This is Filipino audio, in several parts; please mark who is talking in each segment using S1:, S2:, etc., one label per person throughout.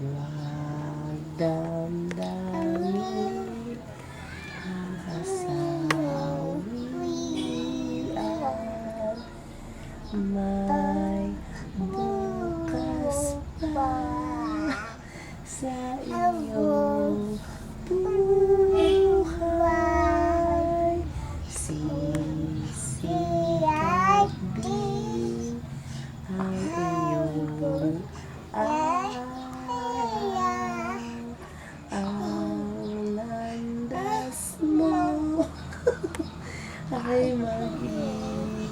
S1: Huwag damdamin ang kasawian. May bukas pa sa iyong buhay. Sisikap din ang iyong araw. Ang landas mo ay mag-iilaw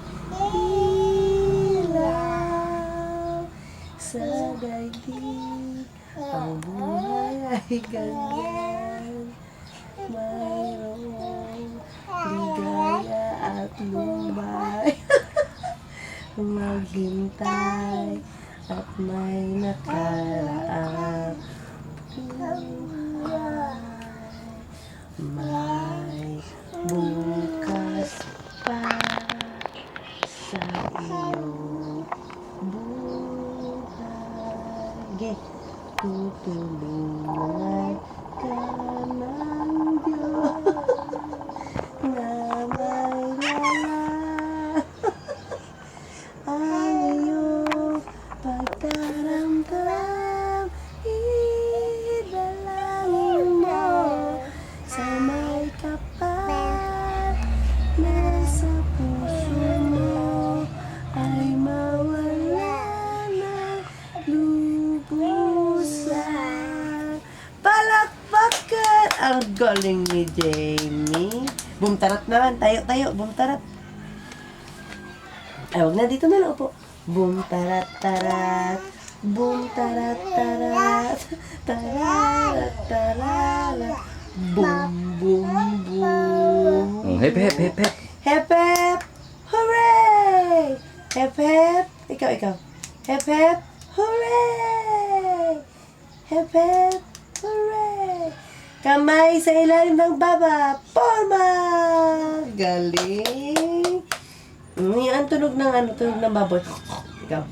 S1: sa daigdig. Ang buhay ay ganyan, mayroong ligaya at lumbay. Maghintay at may nakaraang buhay. May bukas pa sa iyong buhay. Tutulungan ka ng Diyos na may lalang ang iyong pagdaramdam. Idalangin mo sa may kapal na sa puso mo ay mawala ng lubusan. Palakpakan! Ang galing ni Jamie. Bumtarat naman. Tayo. Bumtarat. Ay, wag na. Dito na lang po. Bumtarat-tarat. Bumtarat-tarat. Tararat-tararat. Bum.
S2: Hep.
S1: Hep, hep. Hooray! Hep, hep. Ikaw. Hep, hep. Hooray! Hep, hep. Hooray! Kamay sa ilalim ng baba. Forma! Galing! Ang tunog ng baboy. Ikaw.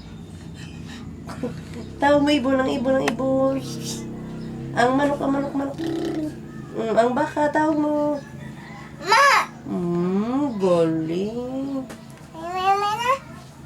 S1: Tawag mo ibon. Ang manok. Ang baka, tawag mo. Ma! Galing.